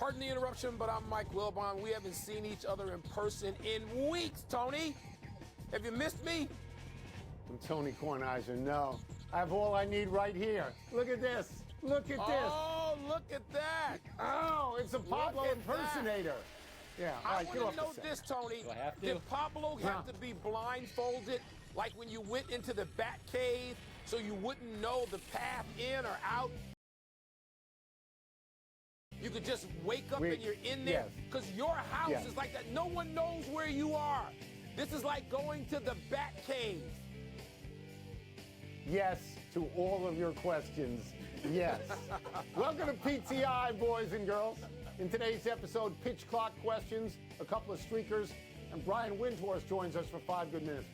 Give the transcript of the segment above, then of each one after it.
Pardon the interruption, but I'm Mike Wilbon. We haven't seen each other in person in weeks, Tony. Have you missed me? I'm Tony Kornheiser. No, I have all I need right here. Look at this. Look at this. Oh, look at that. Oh, it's a Pablo impersonator. That. Yeah, all I right, want to know this, Tony. Do I have to? Did Pablo have to be blindfolded like when you went into the bat cave so you wouldn't know the path in or out? You could just wake up and you're in there? Because your house is like that. No one knows where you are. This is like going to the bat cave. Yes to all of your questions. Yes. Welcome to PTI, boys and girls. In today's episode, pitch clock questions, a couple of streakers, and Brian Windhorst joins us for 5 good minutes.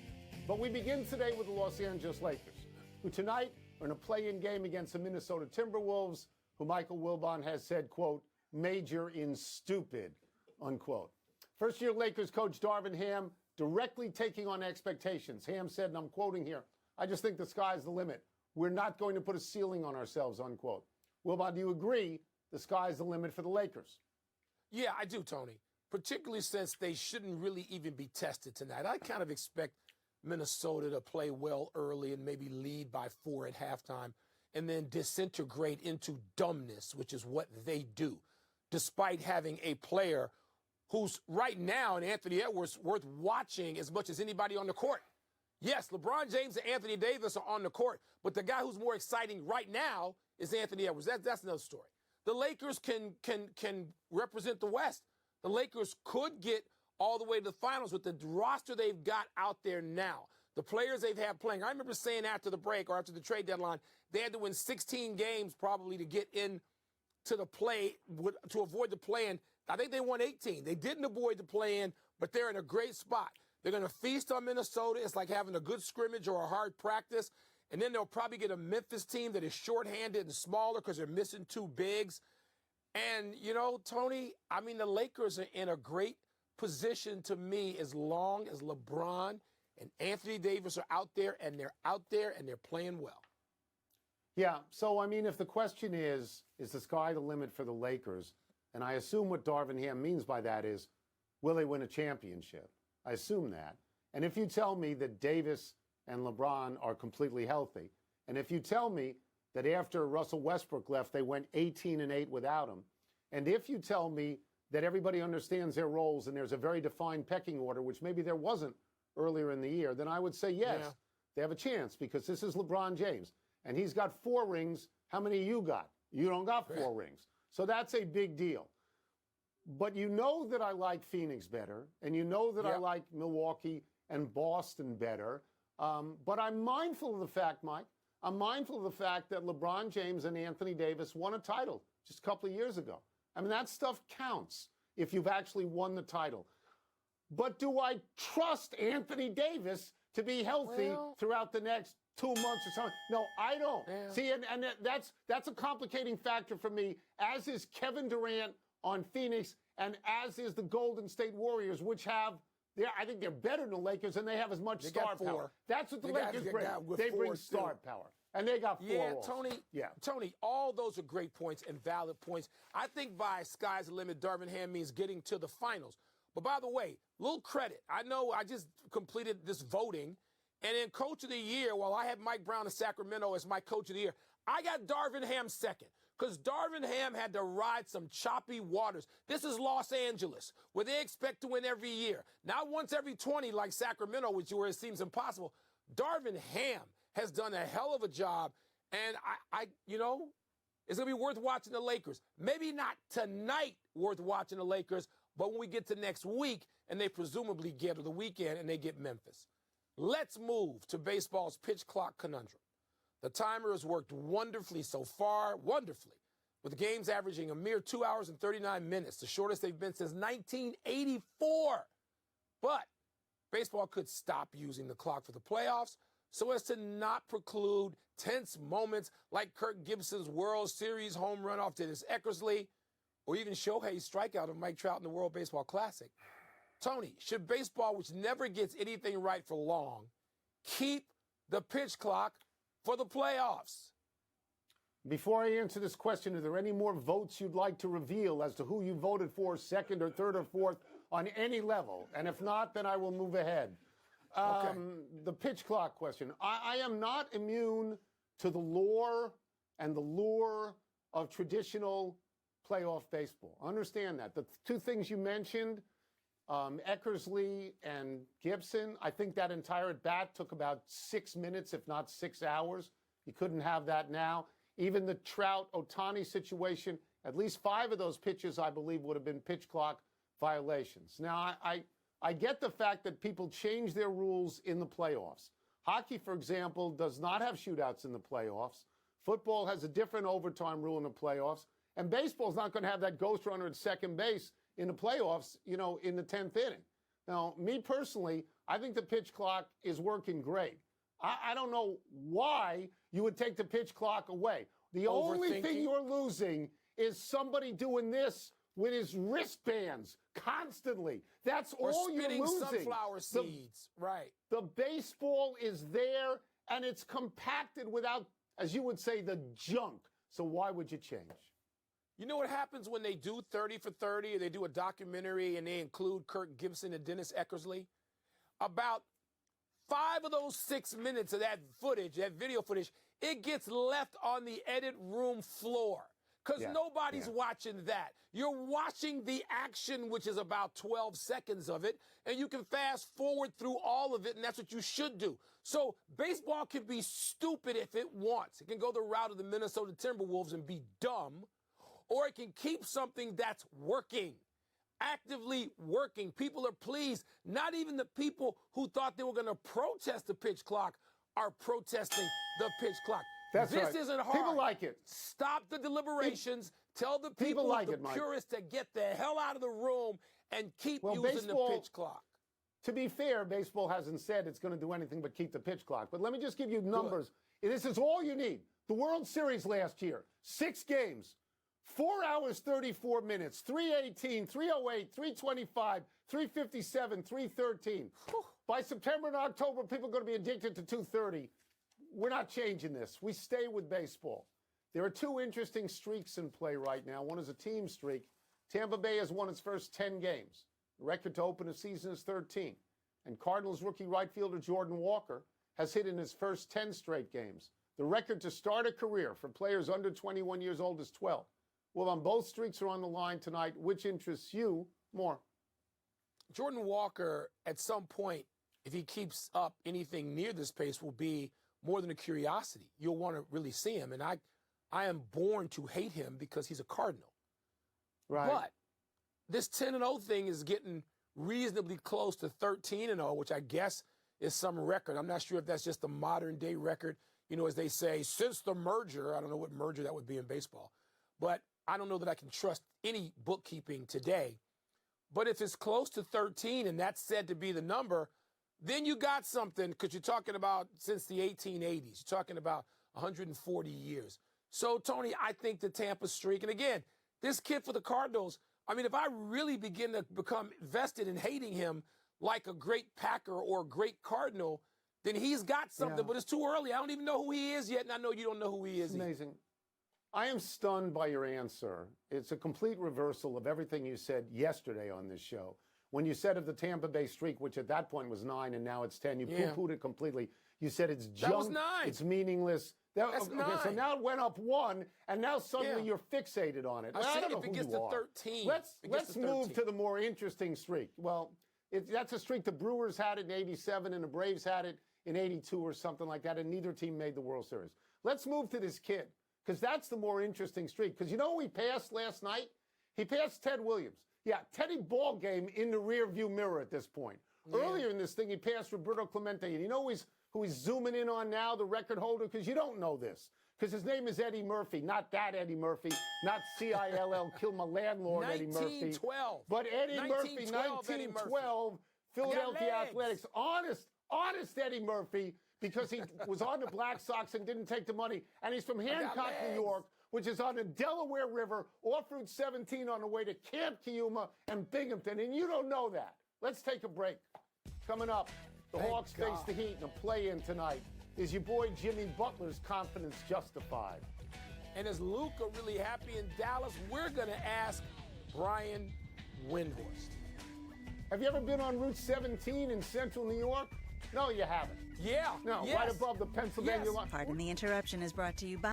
But we begin today with the Los Angeles Lakers, who tonight are in a play-in game against the Minnesota Timberwolves, who Michael Wilbon has said, quote, major in stupid, unquote. First-year Lakers coach Darvin Ham directly taking on expectations. Ham said, and I'm quoting here, I just think the sky's the limit. We're not going to put a ceiling on ourselves, unquote. Wilbon, do you agree the sky's the limit for the Lakers? Yeah, I do, Tony, particularly since they shouldn't really even be tested tonight. I kind of expect Minnesota to play well early and maybe lead by 4 at halftime and then disintegrate into dumbness, which is what they do, despite having a player who's right now in Anthony Edwards worth watching as much as anybody on the court. Yes, LeBron James and Anthony Davis are on the court, but the guy who's more exciting right now is Anthony Edwards. That's another story. The Lakers can represent the West. The Lakers could get all the way to the finals with the roster they've got out there now. The players they've had playing. I remember saying after the break or after the trade deadline, they had to win 16 games probably to get in to the play, to avoid the play-in. I think they won 18. They didn't avoid the play-in, but they're in a great spot. They're going to feast on Minnesota. It's like having a good scrimmage or a hard practice. And then they'll probably get a Memphis team that is shorthanded and smaller because they're missing 2 bigs. And, you know, Tony, I mean, the Lakers are in a great position to me as long as LeBron and Anthony Davis are out there and they're playing well. Yeah, so, I mean, if the question is the sky the limit for the Lakers? And I assume what Darvin Ham means by that is, will they win a championship? I assume that. And if you tell me that Davis and LeBron are completely healthy, and if you tell me that after Russell Westbrook left, they went 18-8 without him, and if you tell me that everybody understands their roles and there's a very defined pecking order, which maybe there wasn't earlier in the year, then I would say yes, they have a chance because this is LeBron James. And he's got 4 rings. How many you got? You don't got 4 rings. So that's a big deal. But you know that I like Phoenix better, and you know that I like Milwaukee and Boston better. But I'm mindful of the fact, Mike, I'm mindful of the fact that LeBron James and Anthony Davis won a title just a couple of years ago. I mean, that stuff counts if you've actually won the title. But do I trust Anthony Davis to be healthy throughout the next 2 months or something? No, I don't. Yeah. See, and that's a complicating factor for me, as is Kevin Durant on Phoenix, and as is the Golden State Warriors, which have, I think they're better than the Lakers, and they have as much star power. That's what the Lakers bring. They bring star power. And they got 4 Tony, Tony, all those are great points and valid points. I think by sky's the limit, Darvin Ham means getting to the finals. But by the way, little credit. I know I just completed this voting, and in Coach of the Year, while I had Mike Brown of Sacramento as my Coach of the Year, I got Darvin Ham second because Darvin Ham had to ride some choppy waters. This is Los Angeles, where they expect to win every year. Not once every 20 like Sacramento, where it seems impossible. Darvin Ham has done a hell of a job, and I you know, it's going to be worth watching the Lakers. Maybe not tonight worth watching the Lakers, but when we get to next week and they presumably get to the weekend and they get Memphis. Let's move to baseball's pitch clock conundrum. The timer has worked wonderfully so far, with the games averaging a mere 2 hours and 39 minutes, the shortest they've been since 1984. But baseball could stop using the clock for the playoffs so as to not preclude tense moments like Kirk Gibson's World Series home run off Dennis Eckersley, or even Shohei's strikeout of Mike Trout in the World Baseball Classic. Tony, should baseball, which never gets anything right for long, keep the pitch clock for the playoffs? Before I answer this question, are there any more votes you'd like to reveal as to who you voted for, second or third or fourth, on any level? And if not, then I will move ahead. Okay. The pitch clock question. I am not immune to the lore and the lure of traditional playoff baseball. Understand that. The two things you mentioned, Eckersley and Gibson, I think that entire at-bat took about 6 minutes, if not 6 hours. You couldn't have that now. Even the Trout-Ohtani situation, at least 5 of those pitches, I believe, would have been pitch clock violations. Now, I get the fact that people change their rules in the playoffs. Hockey, for example, does not have shootouts in the playoffs. Football has a different overtime rule in the playoffs. And baseball's not going to have that ghost runner at second base in the playoffs, in the 10th inning. Now, me personally, I think the pitch clock is working great. I don't know why you would take the pitch clock away. The only thing you're losing is somebody doing this with his wristbands constantly. That's all you're losing. Or spitting sunflower seeds. Right. The baseball is there, and it's compacted without, as you would say, the junk. So why would you change? You know what happens when they do 30 for 30, or they do a documentary and they include Kirk Gibson and Dennis Eckersley? About 5 of those 6 minutes of that footage, that video footage, it gets left on the edit room floor because nobody's watching that. You're watching the action, which is about 12 seconds of it, and you can fast forward through all of it, and that's what you should do. So baseball can be stupid if it wants. It can go the route of the Minnesota Timberwolves and be dumb, or it can keep something that's working. Actively working. People are pleased. Not even the people who thought they were going to protest the pitch clock are protesting the pitch clock. This isn't hard. People like it. Stop the deliberations. Tell the people like the purists to get the hell out of the room and keep using the pitch clock. To be fair, baseball hasn't said it's going to do anything but keep the pitch clock. But let me just give you numbers. This is all you need. The World Series last year, 6 games. 4 hours, 34 minutes, 318, 308, 325, 357, 313. By September and October, people are going to be addicted to 230. We're not changing this. We stay with baseball. There are 2 interesting streaks in play right now. One is a team streak. Tampa Bay has won its first 10 games. The record to open a season is 13. And Cardinals rookie right fielder Jordan Walker has hit in his first 10 straight games. The record to start a career for players under 21 years old is 12. Well, both streaks are on the line tonight. Which interests you more? Jordan Walker, at some point, if he keeps up anything near this pace, will be more than a curiosity. You'll want to really see him. And I am born to hate him because he's a Cardinal. Right. But this 10-0 thing is getting reasonably close to 13-0, which I guess is some record. I'm not sure if that's just a modern-day record. As they say, since the merger. I don't know what merger that would be in baseball. But I don't know that I can trust any bookkeeping today. But if it's close to 13 and that's said to be the number, then you got something because you're talking about since the 1880s. You're talking about 140 years. So, Tony, I think the Tampa streak, and again, this kid for the Cardinals, if I really begin to become vested in hating him like a great Packer or a great Cardinal, then he's got something, but it's too early. I don't even know who he is yet, and I know you don't know who he is. It's amazing. I am stunned by your answer. It's a complete reversal of everything you said yesterday on this show. When you said of the Tampa Bay streak, which at that point was 9 and now it's 10, you poo-pooed it completely. You said it's junk. That was 9. It's meaningless. That's 9. So now it went up 1, and now suddenly you're fixated on it. I don't know if it who gets you to are. 13. Let's move to the more interesting streak. Well, that's a streak the Brewers had it in 87 and the Braves had it in 82 or something like that, and neither team made the World Series. Let's move to this kid, because that's the more interesting streak. Because you know who he passed last night? He passed Ted Williams. Yeah, Teddy ball game in the rearview mirror at this point. Yeah. Earlier in this thing, he passed Roberto Clemente. And you know who he's zooming in on now, the record holder? Because you don't know this. Because his name is Eddie Murphy. Not that Eddie Murphy. Not CILL, kill my landlord Eddie Murphy. 1912. But Eddie Murphy, 1912, Philadelphia Athletics. Honest Eddie Murphy. Because he was on the Black Sox and didn't take the money. And he's from Hancock, New York, which is on the Delaware River, off Route 17 on the way to Camp Keuma and Binghamton. And you don't know that. Let's take a break. Coming up, the Hawks face the Heat in a play-in tonight. Is your boy Jimmy Butler's confidence justified? And is Luka really happy in Dallas? We're going to ask Brian Windhorst. Have you ever been on Route 17 in central New York? No, you haven't. Yeah. No, yes. right above the Pennsylvania line. Pardon the interruption is brought to you by...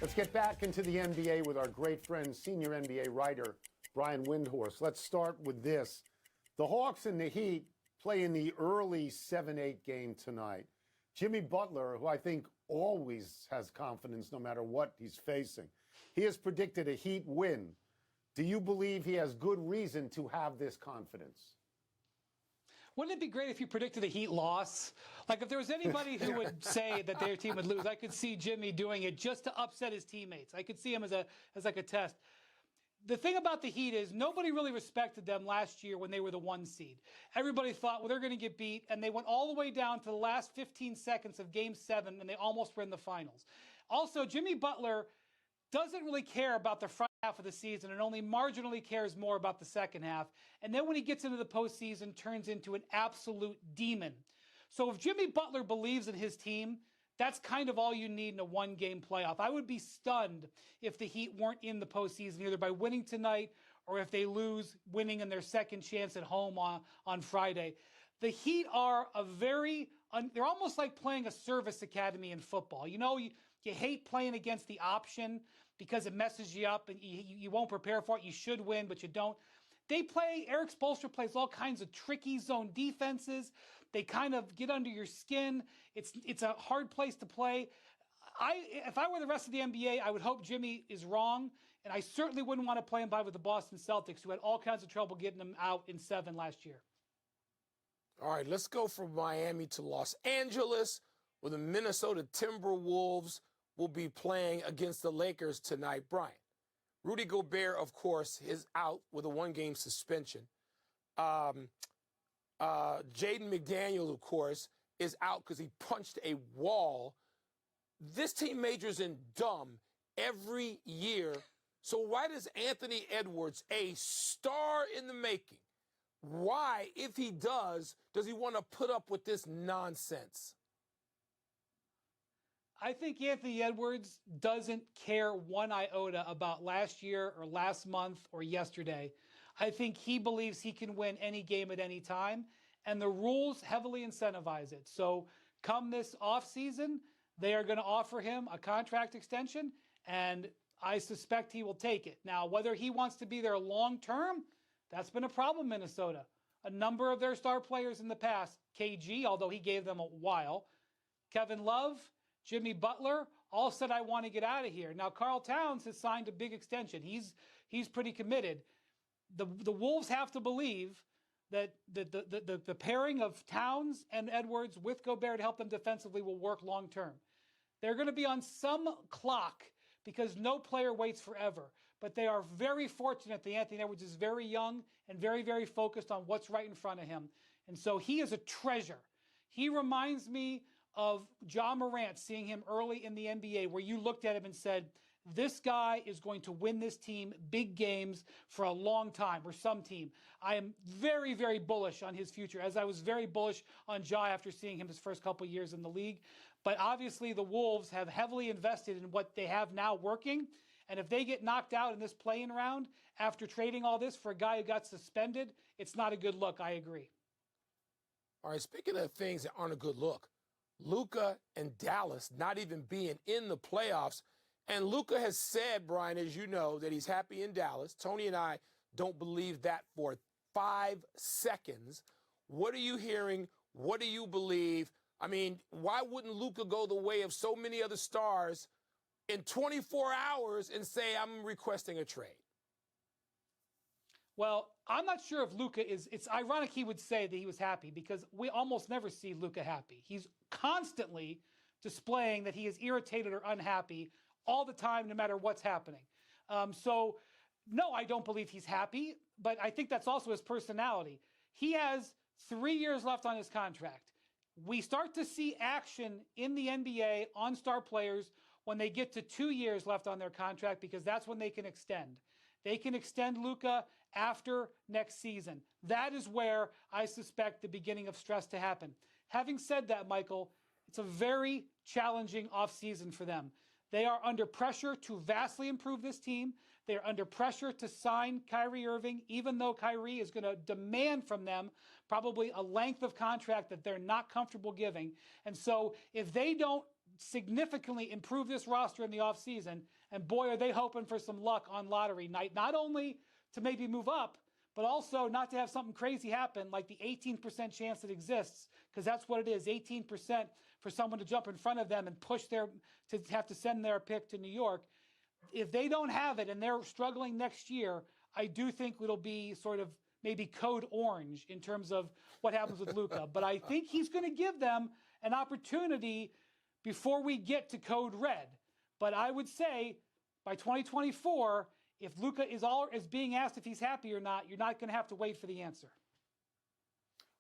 Let's get back into the NBA with our great friend, senior NBA writer, Brian Windhorst. Let's start with this. The Hawks and the Heat play in the early 7-8 game tonight. Jimmy Butler, who I think always has confidence no matter what he's facing, he has predicted a Heat win. Do you believe he has good reason to have this confidence? Wouldn't it be great if you predicted a Heat loss? Like if there was anybody who would say that their team would lose, I could see Jimmy doing it just to upset his teammates. I could see him as like a test. The thing about the Heat is nobody really respected them last year when they were the 1 seed. Everybody thought, well, they're going to get beat, and they went all the way down to the last 15 seconds of Game 7, and they almost were in the finals. Also, Jimmy Butler doesn't really care about the front half of the season and only marginally cares more about the second half. And then when he gets into the postseason, turns into an absolute demon. So if Jimmy Butler believes in his team, that's kind of all you need in a 1-game playoff. I would be stunned if the Heat weren't in the postseason, either by winning tonight or if they lose, winning in their second chance at home on Friday. The Heat are they're almost like playing a service academy in football. You know, you hate playing against the option because it messes you up and you won't prepare for it. You should win, but you don't. Eric Spoelstra plays all kinds of tricky zone defenses. They kind of get under your skin. It's a hard place to play. If I were the rest of the NBA, I would hope Jimmy is wrong, and I certainly wouldn't want to play him by with the Boston Celtics, who had all kinds of trouble getting him out in 7 last year. All right, let's go from Miami to Los Angeles, where the Minnesota Timberwolves will be playing against the Lakers tonight. Brian, Rudy Gobert, of course, is out with a 1-game suspension. Jaden McDaniels, of course, is out because he punched a wall. This team majors in dumb every year. So why does Anthony Edwards, a star in the making, why, if he does he want to put up with this nonsense? I think Anthony Edwards doesn't care one iota about last year or last month or yesterday. I think he believes he can win any game at any time, and the rules heavily incentivize it. So come this offseason, they are going to offer him a contract extension, and I suspect he will take it. Now, whether he wants to be there long-term, that's been a problem in Minnesota. A number of their star players in the past, KG, although he gave them a while, Kevin Love, Jimmy Butler, all said, I want to get out of here. Now, Karl Towns has signed a big extension. He's pretty committed. The Wolves have to believe that the pairing of Towns and Edwards with Gobert to help them defensively will work long term. They're going to be on some clock because no player waits forever. But they are very fortunate that Anthony Edwards is very young and very, very focused on what's right in front of him. And so he is a treasure. He reminds me of Ja Morant, seeing him early in the NBA, where you looked at him and said, this guy is going to win this team big games for a long time, or some team. I am very, very bullish on his future, as I was very bullish on Ja after seeing him his first couple years in the league. But obviously the Wolves have heavily invested in what they have now working. And if they get knocked out in this play-in round after trading all this for a guy who got suspended, it's not a good look. I agree. All right, speaking of things that aren't a good look, Luka and Dallas not even being in the playoffs. And Luka has said, Brian, as you know, that he's happy in Dallas. Tony and I don't believe that for 5 seconds. What are you hearing? What do you believe? I mean, why wouldn't Luka go the way of so many other stars in 24 hours and say, I'm requesting a trade? Well, I'm not sure if Luka it's ironic he would say that he was happy because we almost never see Luka happy. He's constantly displaying that he is irritated or unhappy all the time, no matter what's happening. So, no, I don't believe he's happy, but I think that's also his personality. He has 3 years left on his contract. We start to see action in the NBA on star players when they get to 2 years left on their contract because that's when they can extend. They can extend Luka after next season. That is where I suspect the beginning of stress to happen. Having said that, Michael, it's a very challenging offseason for them. They are under pressure to vastly improve this team. They're under pressure to sign Kyrie Irving, even though Kyrie is going to demand from them probably a length of contract that they're not comfortable giving. And so if they don't significantly improve this roster in the offseason, and boy, are they hoping for some luck on lottery night, not only to maybe move up, but also not to have something crazy happen like the 18% chance that exists, because that's what it is, 18% for someone to jump in front of them and push to have to send their pick to New York. If they don't have it and they're struggling next year, I do think it'll be sort of maybe code orange in terms of what happens with Luka. But I think he's going to give them an opportunity before we get to code red. But I would say by 2024, if Luka is being asked if he's happy or not, you're not going to have to wait for the answer.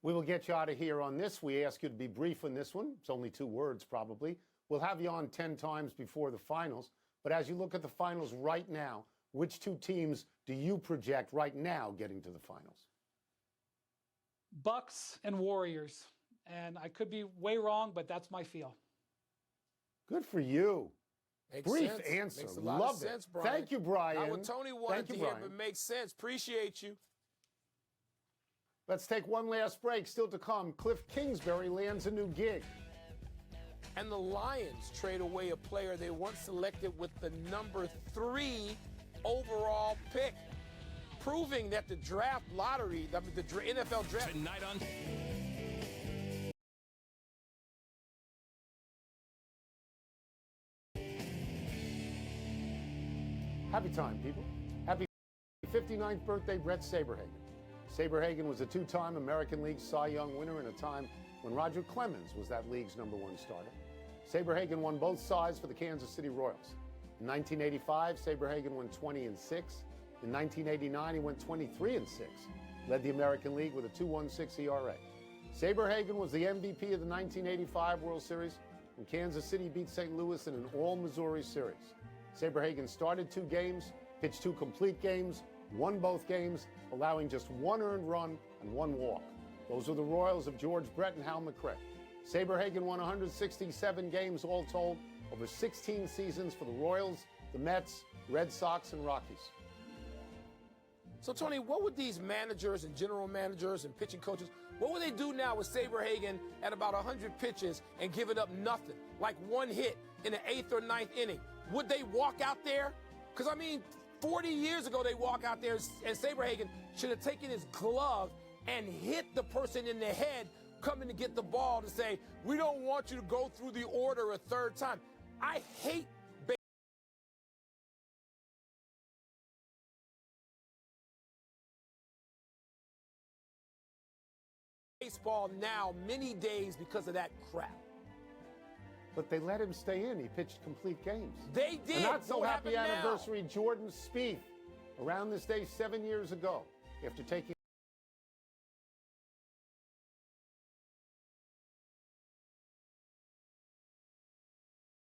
We will get you out of here on this. We ask you to be brief on this one. It's only 2 words, probably. We'll have you on 10 times before the finals. But as you look at the finals right now, which 2 teams do you project right now getting to the finals? Bucks and Warriors. And I could be way wrong, but that's my feel. Good for you. Makes Brief sense. answer. Makes a lot Love of sense, it. Brian. Thank you, Brian. Not what Tony wanted Thank you, to hear, Brian. but makes sense. Appreciate you. Let's take one last break. Still to come, Cliff Kingsbury lands a new gig. And the Lions trade away a player they once selected with the number 3 overall pick, proving that the draft lottery, the NFL draft. Tonight on Happy time, people. Happy 59th birthday, Brett Saberhagen. Saberhagen was a 2-time American League Cy Young winner in a time when Roger Clemens was that league's #1 starter. Saberhagen won both sides for the Kansas City Royals. In 1985, Saberhagen won 20-6. In 1989, he went 23-6. Led the American League with a 2.16 ERA. Saberhagen was the MVP of the 1985 World Series when Kansas City beat St. Louis in an all-Missouri series. Saberhagen started 2 games, pitched 2 complete games, won both games, allowing just 1 earned run and 1 walk. Those were the Royals of George Brett and Hal McRae. Saberhagen won 167 games all told over 16 seasons for the Royals, the Mets, Red Sox, and Rockies. So, Tony, what would these managers and general managers and pitching coaches, what would they do now with Saberhagen at about 100 pitches and give it up nothing, like 1 hit in the 8th or 9th inning? Would they walk out there? Because, 40 years ago, they walk out there and Saberhagen should have taken his glove and hit the person in the head coming to get the ball to say, we don't want you to go through the order a 3rd time. I hate baseball now many days because of that crap. But they let him stay in. He pitched complete games. They did. A not so What happy happened now? anniversary, Jordan Spieth. Around this day 7 years ago, after taking